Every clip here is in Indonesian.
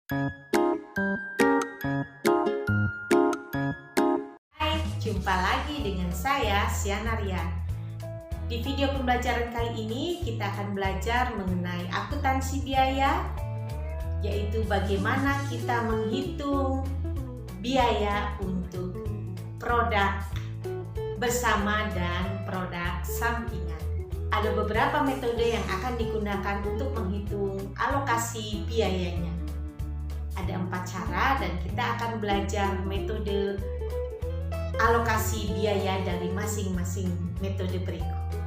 Hai, jumpa lagi dengan saya, Siana Rian. Di video pembelajaran kali ini, kita akan belajar mengenai akuntansi biaya, yaitu bagaimana kita menghitung biaya untuk produk bersama dan produk sampingan. Ada beberapa metode yang akan digunakan untuk menghitung alokasi biayanya. Ada 4 cara dan kita akan belajar metode alokasi biaya dari masing-masing metode berikut.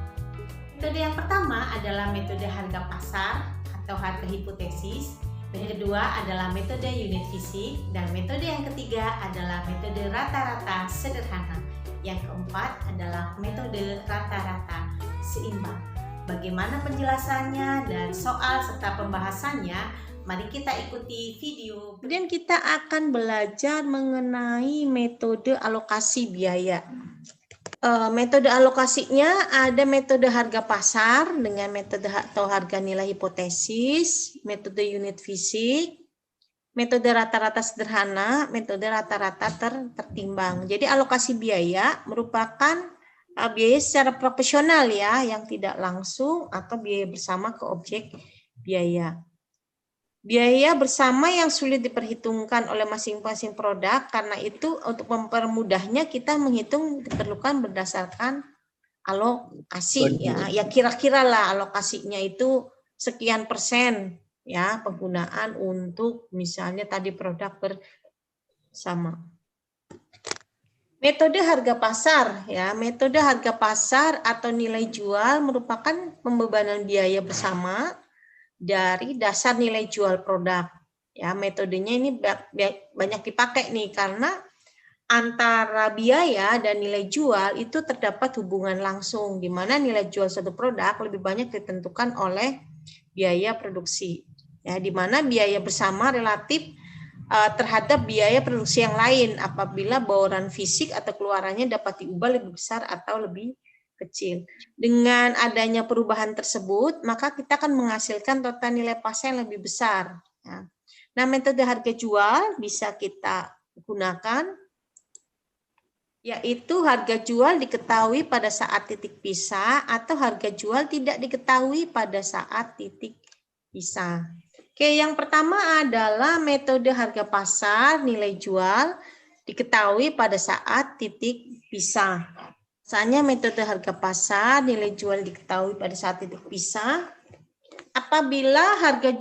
Metode yang pertama adalah metode harga pasar atau harga hipotesis. Yang kedua adalah metode unit fisik, dan metode yang ketiga adalah metode rata-rata sederhana. Yang keempat adalah metode rata-rata seimbang. Bagaimana penjelasannya dan soal serta pembahasannya? Mari kita ikuti video. Kemudian kita akan belajar mengenai metode alokasi biaya. Metode alokasinya ada metode harga pasar dengan metode atau harga nilai hipotesis, metode unit fisik, metode rata-rata sederhana, metode rata-rata tertimbang. Jadi alokasi biaya merupakan biaya secara proporsional ya, yang tidak langsung atau biaya bersama ke objek biaya. Biaya bersama yang sulit diperhitungkan oleh masing-masing produk, karena itu untuk mempermudahnya kita menghitung diperlukan berdasarkan alokasi ya. Ya kira-kira lah alokasinya itu sekian persen ya penggunaan untuk misalnya tadi produk bersama. Metode harga pasar ya, metode harga pasar atau nilai jual merupakan pembebanan biaya bersama dari dasar nilai jual produk. Ya, metodenya ini banyak dipakai nih karena antara biaya dan nilai jual itu terdapat hubungan langsung, di mana nilai jual suatu produk lebih banyak ditentukan oleh biaya produksi. Ya, di mana biaya bersama relatif terhadap biaya produksi yang lain apabila bauran fisik atau keluarannya dapat diubah lebih besar atau lebih kecil. Dengan adanya perubahan tersebut, maka kita akan menghasilkan total nilai pasar yang lebih besar. Nah, metode harga jual bisa kita gunakan, yaitu harga jual diketahui pada saat titik pisah atau harga jual tidak diketahui pada saat titik pisah. Oke, yang pertama adalah metode harga pasar, nilai jual diketahui pada saat titik pisah. Misalnya metode harga pasar, nilai jual diketahui pada saat titik pisah. Apabila harga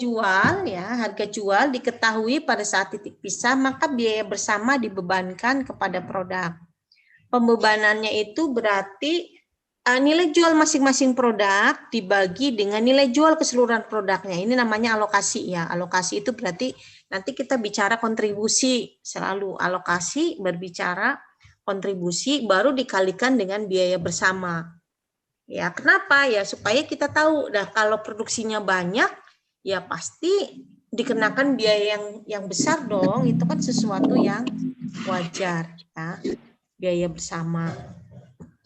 jual diketahui pada saat titik pisah, maka biaya bersama dibebankan kepada produk. Pembebanannya itu berarti nilai jual masing-masing produk dibagi dengan nilai jual keseluruhan produknya. Ini namanya alokasi ya. Alokasi itu berarti nanti kita bicara kontribusi, selalu alokasi berbicara kontribusi baru dikalikan dengan biaya bersama. Ya, kenapa? Ya supaya kita tahu, kalau produksinya banyak, ya pasti dikenakan biaya yang besar dong. Itu kan sesuatu yang wajar, ya. Biaya bersama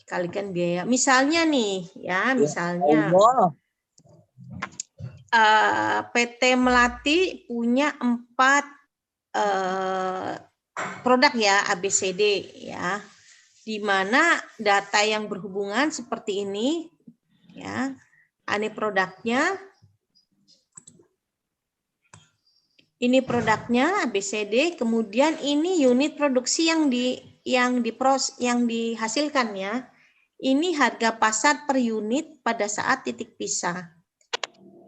dikalikan biaya. Misalnya nih, ya, misalnya PT Melati punya 4 produk ya, ABCD ya, di mana data yang berhubungan seperti ini ya, ini produknya ABCD, kemudian ini unit produksi yang dihasilkan ya. Ini harga pasar per unit pada saat titik pisah.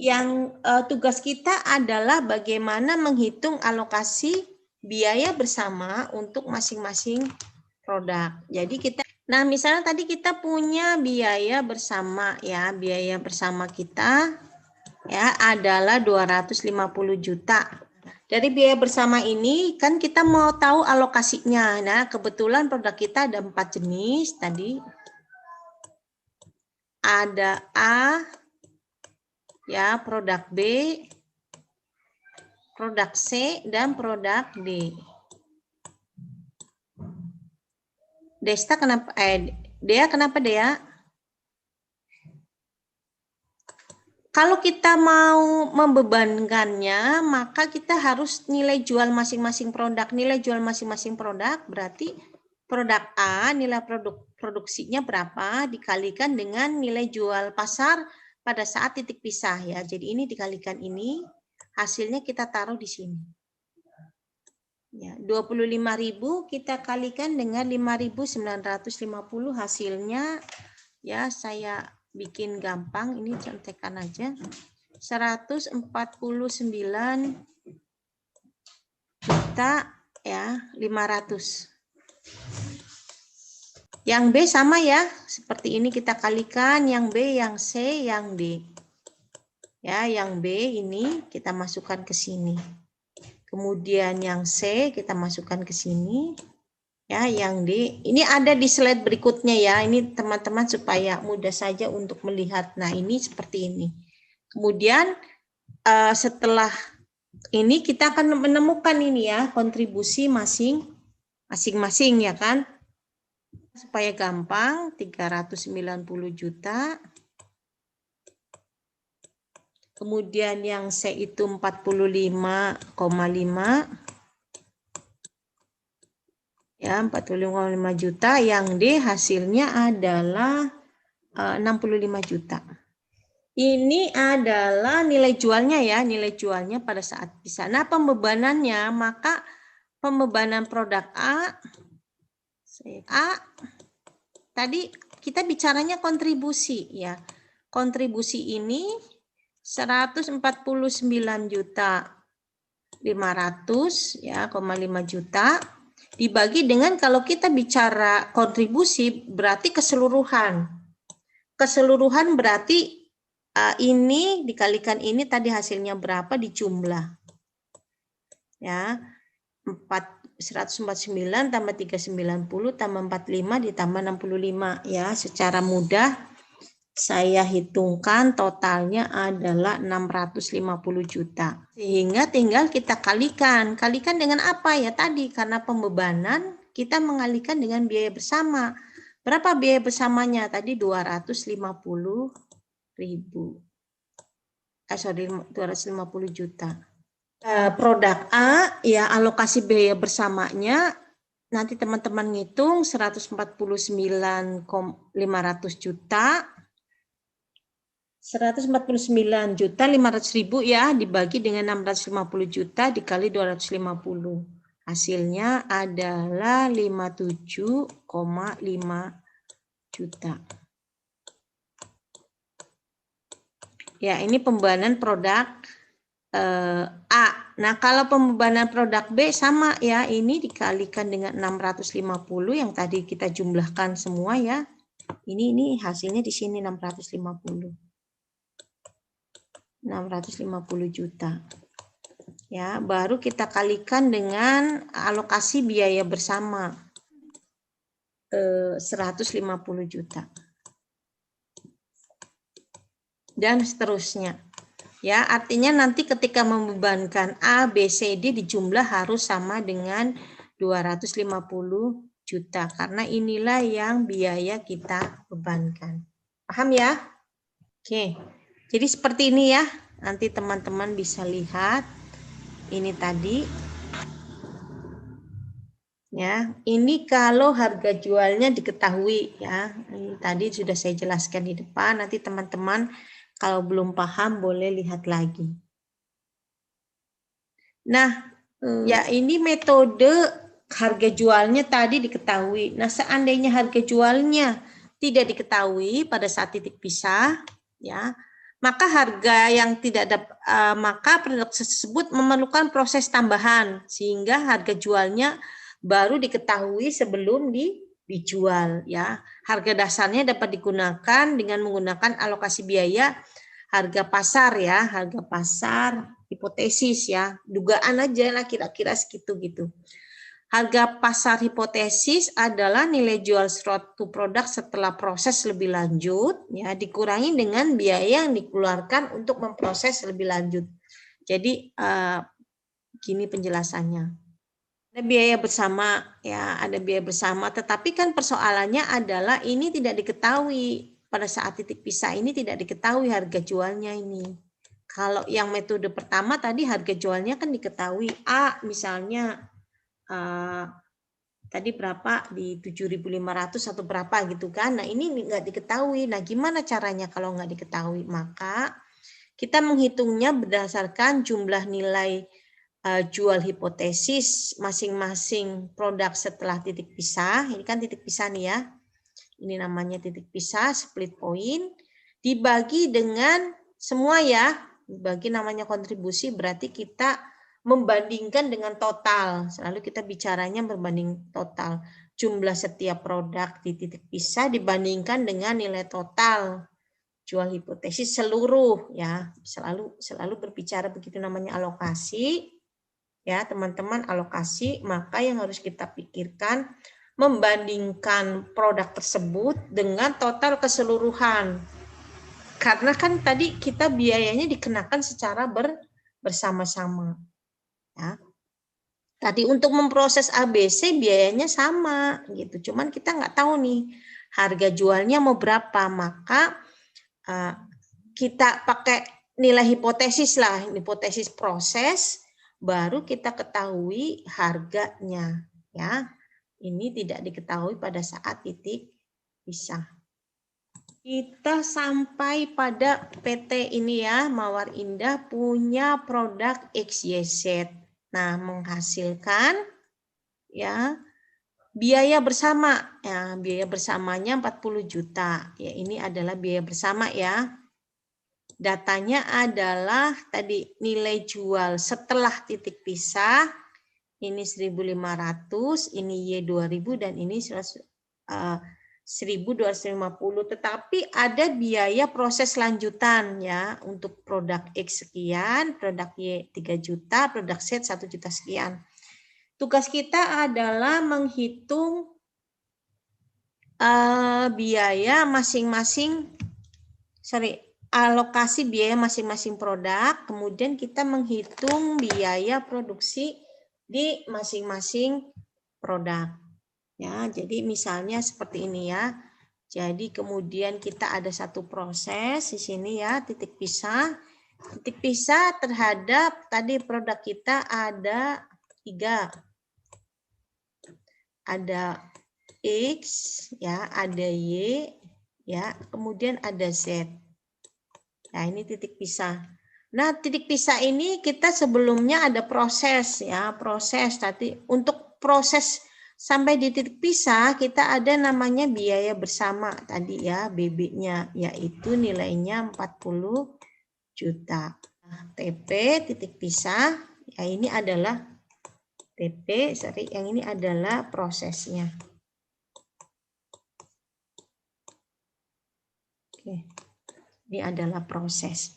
Yang tugas kita adalah bagaimana menghitung alokasi biaya bersama untuk masing-masing produk. Jadi misalnya tadi kita punya biaya bersama ya, biaya bersama kita ya adalah 250 juta. Dari biaya bersama ini kan kita mau tahu alokasinya. Nah, kebetulan produk kita ada 4 jenis tadi. Ada A, ya, produk B, produk C, dan produk D. Desta kenapa? Dea kenapa Dea? Kalau kita mau membebankannya, maka kita harus nilai jual masing-masing produk. Nilai jual masing-masing produk berarti produk A, nilai produksinya berapa, dikalikan dengan nilai jual pasar pada saat titik pisah ya. Jadi ini dikalikan ini, hasilnya kita taruh di sini. Ya, 25.000 kita kalikan dengan 5.950 hasilnya ya, saya bikin gampang, ini contekan aja. 149 juta ya 500. Yang B sama ya, seperti ini kita kalikan, yang B, yang C, yang D. Ya, yang B ini kita masukkan ke sini. Kemudian yang C kita masukkan ke sini. Ya, yang D ini ada di slide berikutnya ya. Ini teman-teman supaya mudah saja untuk melihat. Nah, ini seperti ini. Kemudian setelah ini kita akan menemukan ini ya, kontribusi masing-masing ya kan. Supaya gampang, 390 juta. Kemudian yang C itu 45,5. Ya, 45,5 juta. Yang D hasilnya adalah 65 juta. Ini adalah nilai jualnya ya, nilai jualnya pada saat pisah. Nah, pembebanannya, maka pembebanan produk A tadi kita bicaranya kontribusi ya. Kontribusi ini 149 juta 500 ya, 5 juta dibagi dengan, kalau kita bicara kontribusi berarti keseluruhan. Keseluruhan berarti ini dikalikan ini tadi hasilnya berapa dijumlah. Ya. 149 tambah 390 tambah 45 ditambah 65 ya, secara mudah saya hitungkan totalnya adalah 650 juta. Sehingga tinggal kita kalikan. Kalikan dengan apa ya tadi? Karena pembebanan kita mengalihkan dengan biaya bersama. Berapa biaya bersamanya? Tadi 250.000. 250 juta. Produk A ya, alokasi biaya bersamanya nanti teman-teman ngitung 149.500 juta 149 juta 500.000 ya, dibagi dengan 650 juta dikali 250, hasilnya adalah 57,5 juta ya. Ini pembebanan produk A. Nah, kalau pembebanan produk B sama ya, ini dikalikan dengan 650 yang tadi kita jumlahkan semua ya. Ini hasilnya di sini 650 juta. Ya, baru kita kalikan dengan alokasi biaya bersama 150 juta. Dan seterusnya. Ya, artinya nanti ketika membebankan A, B, C, D dijumlah harus sama dengan 250 juta. Karena inilah yang biaya kita bebankan. Paham ya? Oke. Jadi seperti ini ya. Nanti teman-teman bisa lihat. Ini tadi. Ya, ini kalau harga jualnya diketahui ya. Ini tadi sudah saya jelaskan di depan. Nanti teman-teman kalau belum paham boleh lihat lagi. Nah, ya ini metode harga jualnya tadi diketahui. Nah, seandainya harga jualnya tidak diketahui pada saat titik pisah, ya, maka harga yang tidak dapat, maka produk tersebut memerlukan proses tambahan sehingga harga jualnya baru diketahui sebelum dijual, ya. Harga dasarnya dapat digunakan dengan menggunakan alokasi biaya harga pasar ya, harga pasar hipotesis ya, dugaan aja lah kira-kira segitu gitu. Harga pasar hipotesis adalah nilai jual suatu produk setelah proses lebih lanjut ya, dikurangi dengan biaya yang dikeluarkan untuk memproses lebih lanjut. Jadi gini penjelasannya. Ada biaya bersama ya, ada biaya bersama, tetapi kan persoalannya adalah ini tidak diketahui pada saat titik pisah ini tidak diketahui harga jualnya ini. Kalau yang metode pertama tadi harga jualnya kan diketahui. A misalnya tadi berapa di 7.500 atau berapa gitu kan. Nah ini nggak diketahui. Nah gimana caranya kalau nggak diketahui? Maka kita menghitungnya berdasarkan jumlah nilai jual hipotesis masing-masing produk setelah titik pisah. Ini kan titik pisah nih ya. Ini namanya titik pisah, split point. Dibagi dengan semua ya. Dibagi namanya kontribusi, berarti kita membandingkan dengan total. Selalu kita bicaranya berbanding total. Jumlah setiap produk di titik pisah dibandingkan dengan nilai total jual hipotesis seluruh ya. Selalu berbicara begitu, namanya alokasi. Ya, teman-teman, alokasi, maka yang harus kita pikirkan membandingkan produk tersebut dengan total keseluruhan. Karena kan tadi kita biayanya dikenakan secara bersama-sama. Ya. Tadi untuk memproses ABC biayanya sama gitu. Cuman kita nggak tahu nih harga jualnya mau berapa, maka kita pakai nilai hipotesis lah, hipotesis proses, baru kita ketahui harganya ya. Ini tidak diketahui pada saat titik pisah. Kita sampai pada PT ini ya, Mawar Indah punya produk XYZ. Nah, menghasilkan ya biaya bersama. Ya, biaya bersamanya 40 juta. Ya, ini adalah biaya bersama ya. Datanya adalah tadi nilai jual setelah titik pisah, ini 1.500, ini Y2.000 dan ini 1.250. Tetapi ada biaya proses lanjutan ya, untuk produk X sekian, produk Y 3 juta, produk Z 1 juta sekian. Tugas kita adalah menghitung biaya masing-masing, alokasi biaya masing-masing produk, kemudian kita menghitung biaya produksi di masing-masing produk. Ya, jadi misalnya seperti ini ya. Jadi kemudian kita ada satu proses di sini ya, titik pisah. Titik pisah terhadap tadi produk kita ada 3. Ada X ya, ada Y ya, kemudian ada Z. Nah, ini titik pisah. Nah, titik pisah ini kita sebelumnya ada proses ya, proses tadi. Untuk proses sampai di titik pisah kita ada namanya biaya bersama tadi ya, BB-nya, yaitu nilainya 40 juta. Nah, TP titik pisah, ya ini adalah TP, yang ini adalah prosesnya. Oke. Ini adalah proses.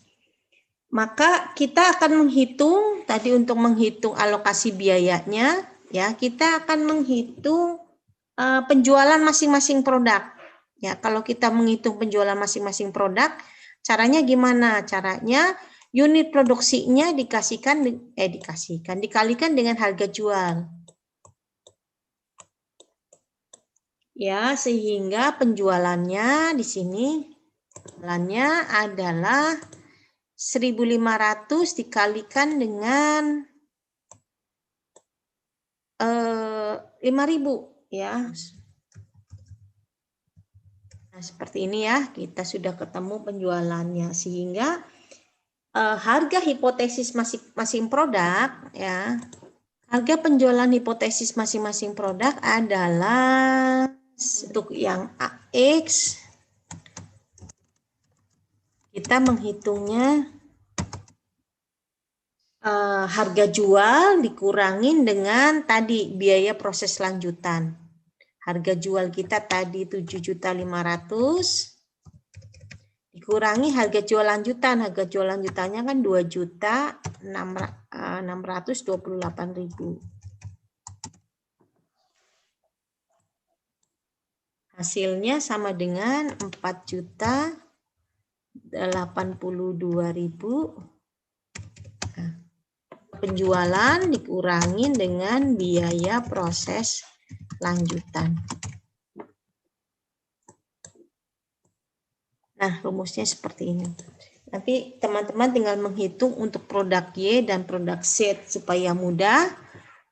Maka kita akan menghitung tadi untuk menghitung alokasi biayanya ya, kita akan menghitung penjualan masing-masing produk. Ya, kalau kita menghitung penjualan masing-masing produk, caranya gimana? Caranya unit produksinya dikalikan dengan harga jual. Ya, sehingga penjualannya di sini adalah 1.500 dikalikan dengan 5.000 ya. Nah, seperti ini ya, kita sudah ketemu penjualannya, sehingga harga hipotesis masing-masing produk ya. Harga penjualan hipotesis masing-masing produk adalah untuk yang AX kita menghitungnya harga jual dikurangin dengan tadi biaya proses lanjutan. Harga jual kita tadi 7.500.000 dikurangi harga jual lanjutan. Harga jual lanjutannya kan 2.628.000. Hasilnya sama dengan 4.082.000. Penjualan dikurangin dengan biaya proses lanjutan. Nah, rumusnya seperti ini. Nanti teman-teman tinggal menghitung untuk produk Y dan produk Z supaya mudah.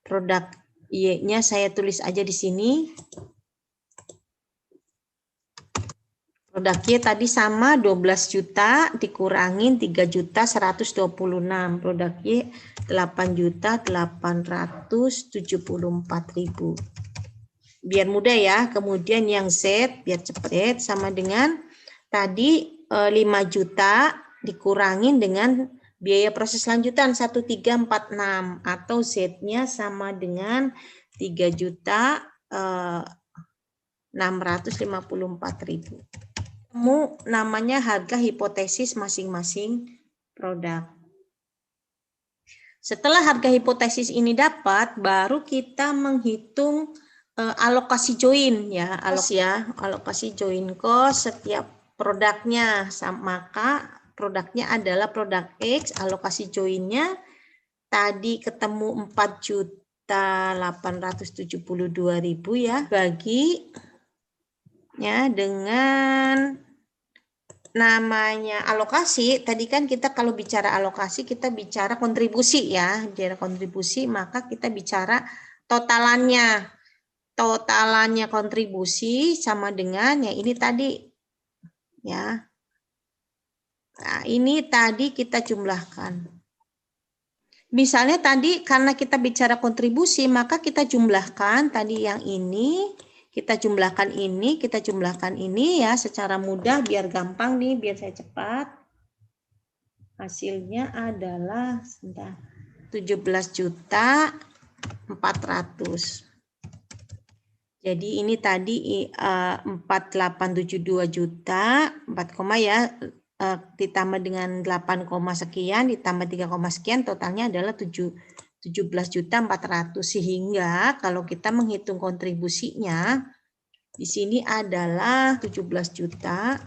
Produk Y-nya saya tulis aja di sini. Produk Y tadi sama 12 juta dikurangin 3.126. Produk Y 8.874.000. Biar mudah ya. Kemudian yang Z biar cepet sama dengan tadi 5 juta dikurangin dengan biaya proses lanjutan 1346 atau Z-nya sama dengan 3.654.000. Temu namanya harga hipotesis masing-masing produk. Setelah harga hipotesis ini dapat, baru kita menghitung alokasi join ya, alokasi join cost setiap produknya. Maka produknya adalah produk X, alokasi joinnya tadi ketemu 4.872.000 ya, bagi ya dengan namanya alokasi. Tadi kan kita kalau bicara alokasi kita bicara kontribusi ya, bicara kontribusi maka kita bicara totalannya. Totalannya kontribusi sama dengan ya ini tadi ya. Nah, ini tadi kita jumlahkan. Misalnya tadi karena kita bicara kontribusi maka kita jumlahkan tadi yang ini, kita jumlahkan ini ya secara mudah biar gampang nih, biar saya cepat. Hasilnya adalah 17.400.000. Jadi ini tadi 4872 juta, 4, ya ditambah dengan 8, sekian ditambah 3, sekian totalnya adalah 17.400.000. Sehingga kalau kita menghitung kontribusinya di sini adalah 17 juta.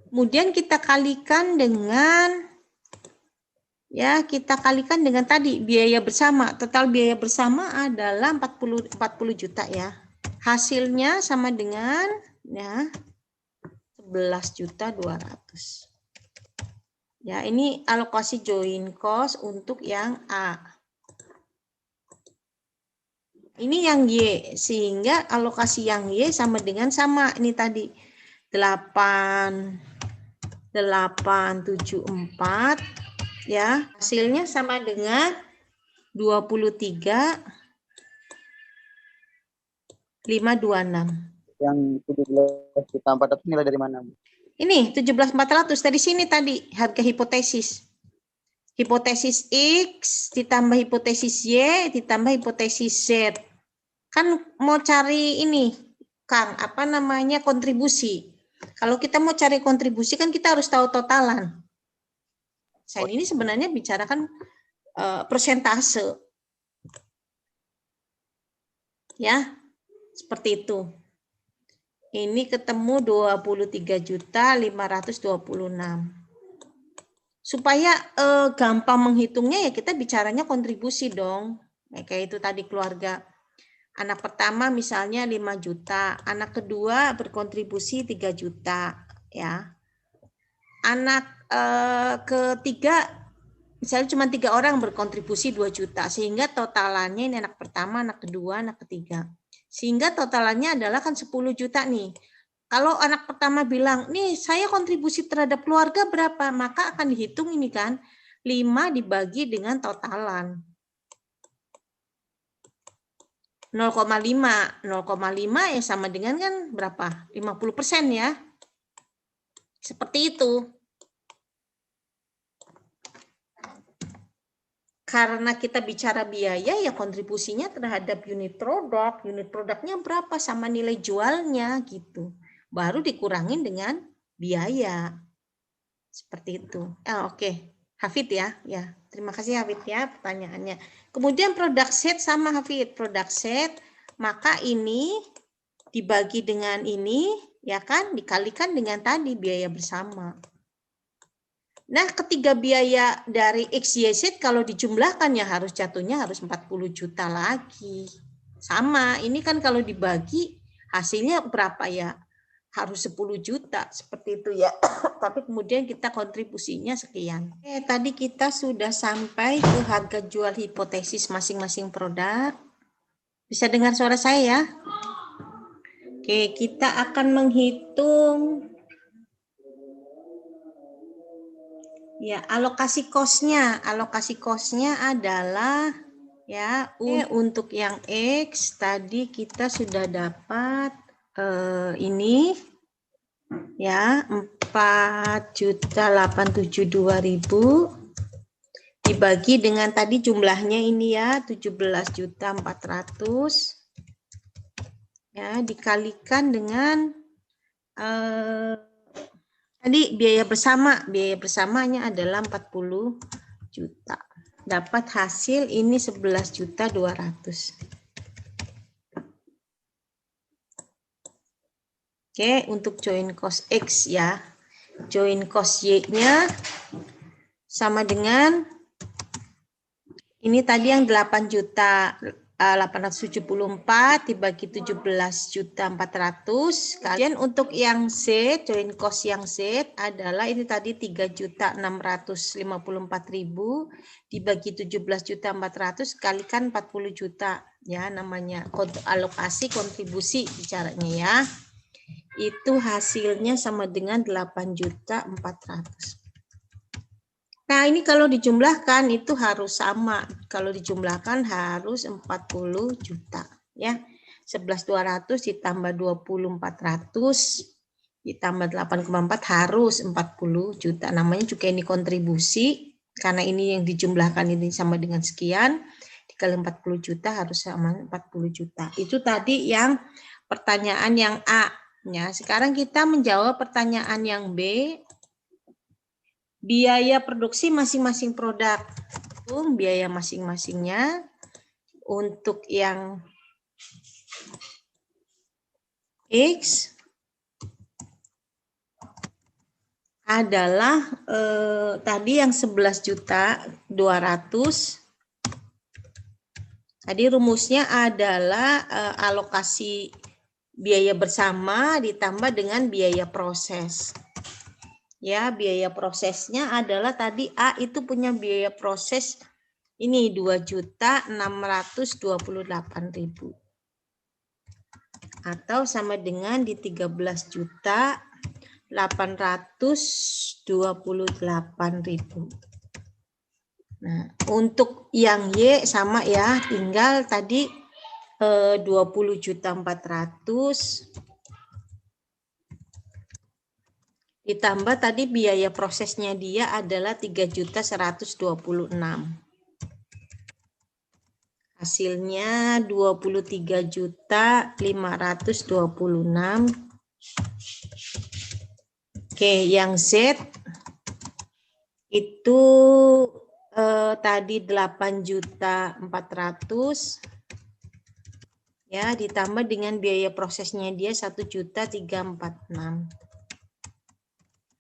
Kemudian kita kalikan dengan tadi biaya bersama. Total biaya bersama adalah 40 juta ya. Hasilnya sama dengan ya 11.200.000. Ya, ini alokasi join cost untuk yang A. Ini yang Y, sehingga alokasi yang Y sama dengan ini tadi 874 ya. Hasilnya sama dengan 23.526. Yang 17.400 nilai dari mana? Ini 17.400 dari sini tadi harga hipotesis. Hipotesis X ditambah hipotesis Y ditambah hipotesis Z. Kan mau cari ini, Kang, kontribusi. Kalau kita mau cari kontribusi kan kita harus tahu totalan. Saya ini sebenarnya bicarakan persentase. Ya, seperti itu. Ini ketemu 23.526. Supaya gampang menghitungnya ya kita bicaranya kontribusi dong. Kayak itu tadi keluarga. Anak pertama misalnya 5 juta, anak kedua berkontribusi 3 juta ya. Anak ketiga misalnya cuma 3 orang berkontribusi 2 juta sehingga totalannya ini anak pertama, anak kedua, anak ketiga. Sehingga totalannya adalah kan 10 juta nih. Kalau anak pertama bilang, nih saya kontribusi terhadap keluarga berapa? Maka akan dihitung ini kan, 5 dibagi dengan totalan. 0,5. 0,5 ya sama dengan kan berapa? 50% ya. Seperti itu. Karena kita bicara biaya, ya kontribusinya terhadap unit produknya berapa sama nilai jualnya gitu. Baru dikurangin dengan biaya. Seperti itu. Oke. Hafid ya. Ya, terima kasih Hafid ya pertanyaannya. Kemudian produk set sama Hafid. Produk set, maka ini dibagi dengan ini, ya kan? Dikalikan dengan tadi biaya bersama. Nah, ketiga biaya dari X, Y, Z kalau dijumlahkan ya jatuhnya harus 40 juta lagi. Sama, ini kan kalau dibagi hasilnya berapa ya? harus 10 juta seperti itu ya. Tapi kemudian kita kontribusinya sekian. Oke, tadi kita sudah sampai ke harga jual hipotesis masing-masing produk. Bisa dengar suara saya ya? Oke, kita akan menghitung ya alokasi cost-nya. Alokasi cost-nya adalah ya untuk yang X tadi kita sudah dapat ini ya 4.872.000 dibagi dengan tadi jumlahnya ini ya 17.400.000 ya dikalikan dengan tadi biaya bersamanya adalah 40 juta. Dapat hasil ini 11.200.000. Oke, untuk join cost X ya. Join cost Y-nya sama dengan ini tadi yang 8.874 dibagi 17.400.000. Kemudian untuk yang Z, join cost yang Z adalah ini tadi 3.654.000 dibagi 17.400.000 kalikan 40 juta ya namanya alokasi kontribusi bicaranya ya. Itu hasilnya sama dengan 8.400.000. Nah, ini kalau dijumlahkan itu harus sama. Kalau dijumlahkan harus 40 juta ya. 11.200 ditambah 20.400 ditambah 8,4 harus 40 juta. Namanya juga ini kontribusi karena ini yang dijumlahkan ini sama dengan sekian. Dikali 40 juta harus sama 40 juta. Itu tadi yang pertanyaan yang A. Ya, sekarang kita menjawab pertanyaan yang B. Biaya produksi masing-masing produk. Biaya masing-masingnya. Untuk yang X adalah tadi yang 11.200.000. Tadi rumusnya adalah alokasi biaya bersama ditambah dengan biaya proses. Ya, biaya prosesnya adalah tadi A itu punya biaya proses ini 2.628.000 atau sama dengan di 13.828.000. Nah, untuk yang Y sama ya, tinggal tadi 20.400.000 ditambah tadi biaya prosesnya dia adalah 3.126.000. Hasilnya 23.526.000. Oke, yang Z itu tadi 8.400.000 ya ditambah dengan biaya prosesnya dia 1.346.000.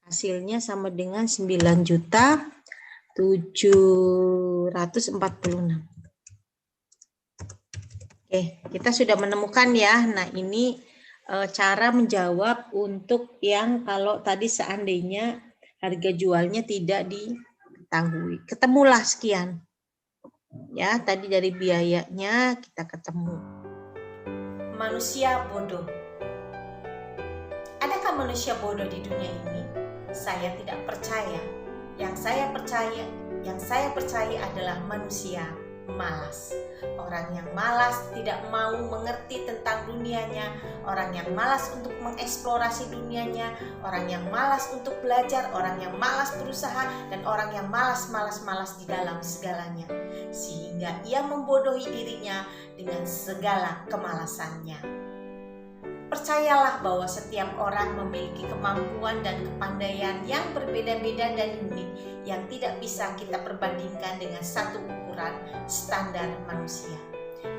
Hasilnya sama dengan 9.746.000. Oke, kita sudah menemukan ya. Nah, ini cara menjawab untuk yang kalau tadi seandainya harga jualnya tidak diketahui. Ketemulah sekian. Ya, tadi dari biayanya kita ketemu. Manusia bodoh. Adakah manusia bodoh di dunia ini? Saya tidak percaya. Yang saya percaya adalah manusia malas. Orang yang malas tidak mau mengerti tentang dunianya, orang yang malas untuk mengeksplorasi dunianya, orang yang malas untuk belajar, orang yang malas berusaha, dan orang yang malas di dalam segalanya. Sehingga ia membodohi dirinya dengan segala kemalasannya. Percayalah bahwa setiap orang memiliki kemampuan dan kepandaian yang berbeda-beda dan unik yang tidak bisa kita perbandingkan dengan satu ukuran standar manusia.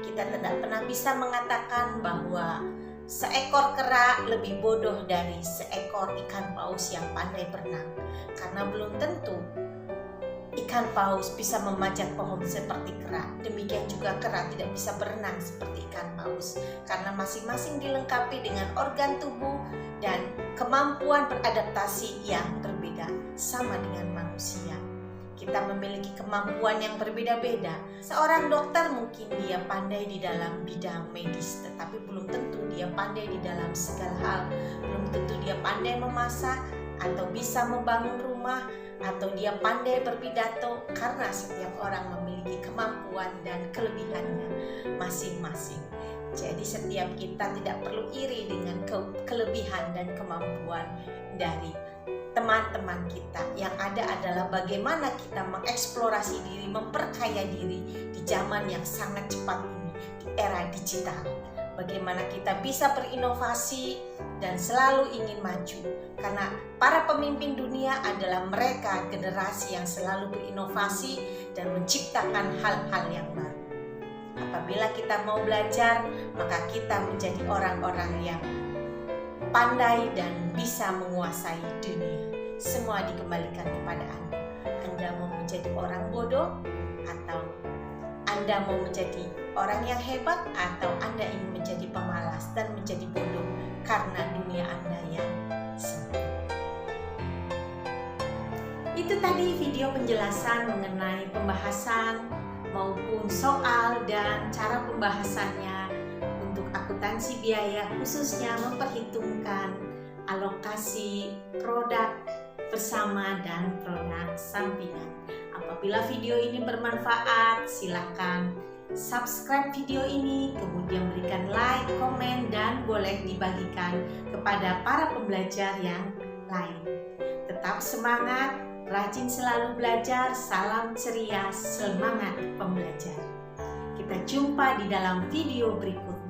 Kita tidak pernah bisa mengatakan bahwa seekor kera lebih bodoh dari seekor ikan paus yang pandai berenang, karena belum tentu ikan paus bisa memanjat pohon seperti kera. Demikian juga kera tidak bisa berenang seperti ikan paus, karena masing-masing dilengkapi dengan organ tubuh, dan kemampuan beradaptasi yang berbeda sama dengan manusia. Kita memiliki kemampuan yang berbeda-beda. Seorang dokter mungkin dia pandai di dalam bidang medis, tetapi belum tentu dia pandai di dalam segala hal. Belum tentu dia pandai memasak atau bisa membangun rumah, atau dia pandai berpidato, karena setiap orang memiliki kemampuan dan kelebihannya masing-masing. Jadi setiap kita tidak perlu iri dengan kelebihan dan kemampuan dari teman-teman kita. Yang ada adalah bagaimana kita mengeksplorasi diri, memperkaya diri di zaman yang sangat cepat ini, di era digital. Bagaimana kita bisa berinovasi dan selalu ingin maju. Karena para pemimpin dunia adalah mereka, generasi yang selalu berinovasi dan menciptakan hal-hal yang baru. Apabila kita mau belajar, maka kita menjadi orang-orang yang pandai dan bisa menguasai dunia. Semua dikembalikan kepada Anda. Anda mau menjadi orang bodoh, atau Anda mau menjadi orang yang hebat, atau Anda ingin menjadi pemalas dan menjadi bodoh karena dunia Anda yang sempit. Itu tadi video penjelasan mengenai pembahasan maupun soal dan cara pembahasannya untuk akuntansi biaya, khususnya memperhitungkan alokasi produk bersama dan produk sampingan. Apabila video ini bermanfaat, silakan subscribe video ini, kemudian berikan like, komen, dan boleh dibagikan kepada para pembelajar yang lain. Tetap semangat, rajin selalu belajar, salam ceria, semangat pembelajar. Kita jumpa di dalam video berikutnya.